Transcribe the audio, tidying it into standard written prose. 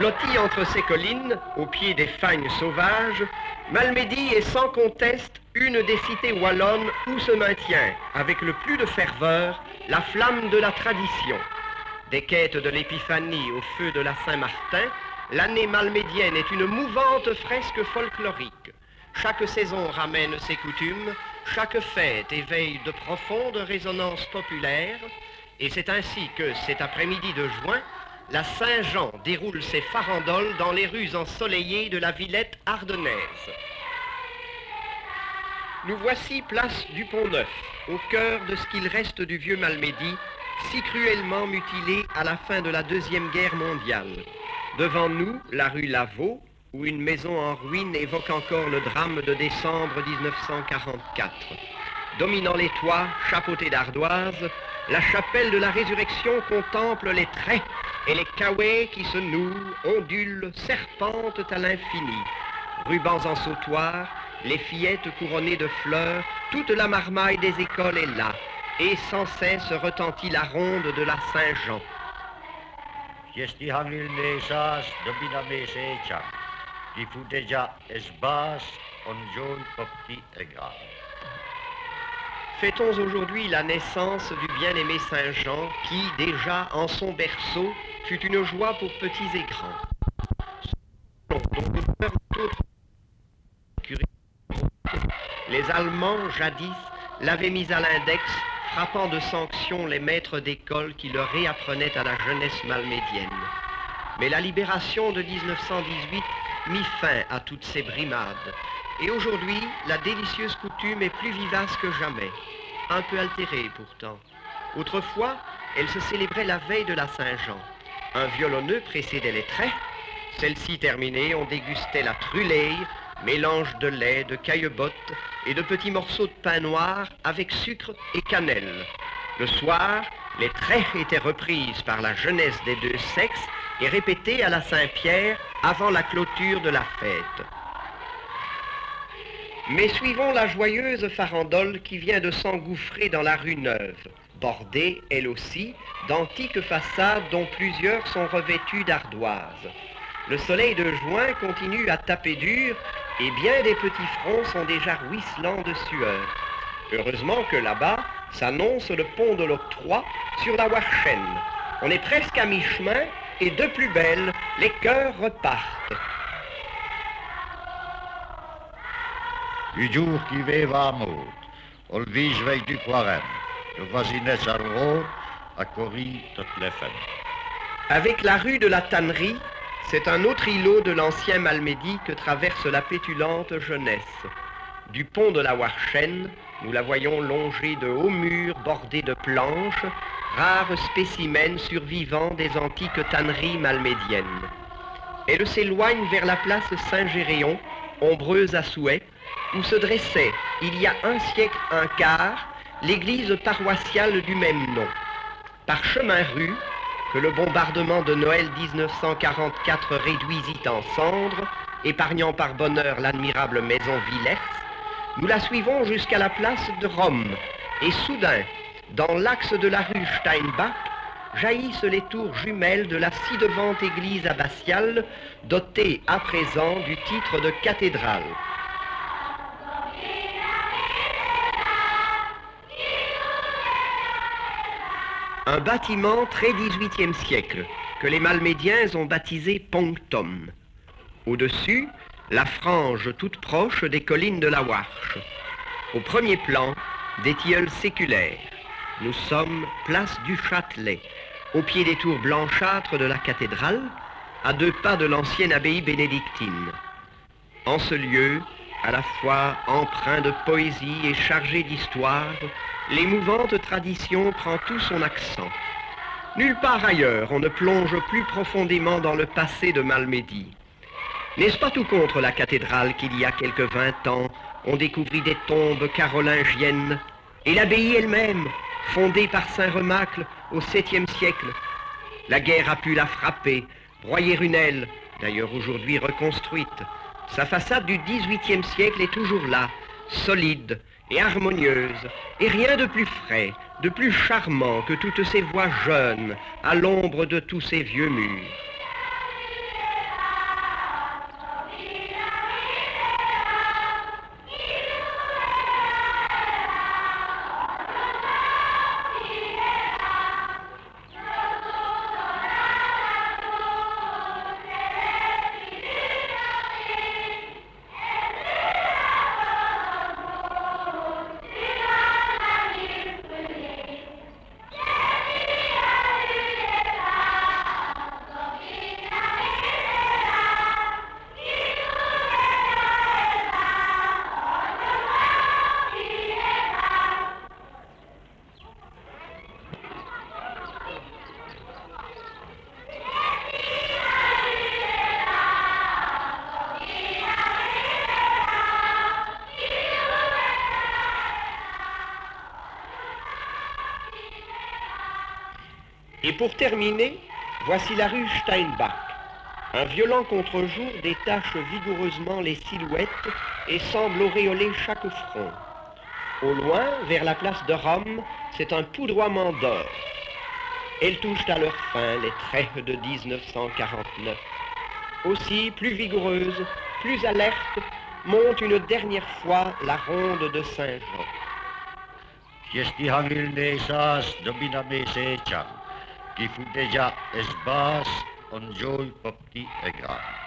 Blottie entre ces collines, au pied des fagnes sauvages, Malmedy est sans conteste une des cités wallonnes où se maintient, avec le plus de ferveur, la flamme de la tradition. Des quêtes de l'Épiphanie au feu de la Saint-Martin, l'année malmédienne est une mouvante fresque folklorique. Chaque saison ramène ses coutumes, chaque fête éveille de profondes résonances populaires, et c'est ainsi que, cet après-midi de juin, la Saint-Jean déroule ses farandoles dans les rues ensoleillées de la Villette ardennaise. Nous voici place du Pont-Neuf, au cœur de ce qu'il reste du vieux Malmedy, si cruellement mutilé à la fin de la Deuxième Guerre mondiale. Devant nous, la rue Lavaux, où une maison en ruine évoque encore le drame de décembre 1944. Dominant les toits, chapeautés d'ardoises, la chapelle de la Résurrection contemple les traits et les caouets qui se nouent, ondulent, serpentent à l'infini. Rubans en sautoir, les fillettes couronnées de fleurs, toute la marmaille des écoles est là, et sans cesse retentit la ronde de la Saint-Jean. Fêtons aujourd'hui la naissance du bien-aimé Saint-Jean qui, déjà en son berceau, fut une joie pour petits et grands. Les Allemands, jadis, l'avaient mis à l'index, frappant de sanctions les maîtres d'école qui leur réapprenaient à la jeunesse malmédienne. Mais la libération de 1918 mit fin à toutes ces brimades. Et aujourd'hui, la délicieuse coutume est plus vivace que jamais, un peu altérée pourtant. Autrefois, elle se célébrait la veille de la Saint-Jean. Un violonneux précédait les traits. Celle-ci terminée, on dégustait la truleille, mélange de lait, de caillebotte et de petits morceaux de pain noir avec sucre et cannelle. Le soir, les traits étaient reprises par la jeunesse des deux sexes et répétées à la Saint-Pierre avant la clôture de la fête. Mais suivons la joyeuse farandole qui vient de s'engouffrer dans la rue Neuve, bordée, elle aussi, d'antiques façades dont plusieurs sont revêtues d'ardoises. Le soleil de juin continue à taper dur et bien des petits fronts sont déjà ruisselants de sueur. Heureusement que là-bas s'annonce le pont de l'Octroi sur la Warchen. On est presque à mi-chemin et de plus belle, les chœurs repartent. Du jour qui veva amor, ol vige veille du quarem, le voisinès à l'eau, à Corrie toutes les fêtes. Avec la rue de la Tannerie, c'est un autre îlot de l'ancien Malmedy que traverse la pétulante jeunesse. Du pont de la Warchen, nous la voyons longée de hauts murs bordés de planches, rares spécimens survivants des antiques tanneries malmédiennes. Elle s'éloigne vers la place Saint-Géréon, ombreuse à souhait, où se dressait, il y a un siècle un quart, l'église paroissiale du même nom. Par chemin-rue, que le bombardement de Noël 1944 réduisit en cendres, épargnant par bonheur l'admirable maison Villers, nous la suivons jusqu'à la place de Rome, et soudain, dans l'axe de la rue Steinbach, jaillissent les tours jumelles de la ci-devant église abbatiale, dotée à présent du titre de cathédrale. Un bâtiment très 18e siècle, que les Malmédiens ont baptisé Ponctum. Au-dessus, la frange toute proche des collines de la Warche. Au premier plan, des tilleuls séculaires. Nous sommes place du Châtelet, au pied des tours blanchâtres de la cathédrale, à 2 pas de l'ancienne abbaye bénédictine. En ce lieu, à la fois empreint de poésie et chargé d'histoire, l'émouvante tradition prend tout son accent. Nulle part ailleurs on ne plonge plus profondément dans le passé de Malmedy. N'est-ce pas tout contre la cathédrale qu'il y a quelques 20 ans, on découvrit des tombes carolingiennes, et l'abbaye elle-même, fondée par saint Remacle au 7e siècle. La guerre a pu la frapper, broyer une aile, d'ailleurs aujourd'hui reconstruite. Sa façade du 18e siècle est toujours là, solide et harmonieuse, et rien de plus frais, de plus charmant que toutes ces voix jeunes, à l'ombre de tous ces vieux murs. pour terminer, voici la rue Steinbach. Un violent contre-jour détache vigoureusement les silhouettes et semble auréoler chaque front. Au loin, vers la place de Rome, c'est un poudroiement d'or. Elles touchent à leur fin les traits de 1949. Aussi, plus vigoureuse, plus alerte, monte une dernière fois la ronde de Saint-Jean. Kiesti hangil nesas domina mesechan, qui fut déjà esbas on joy popti et grand.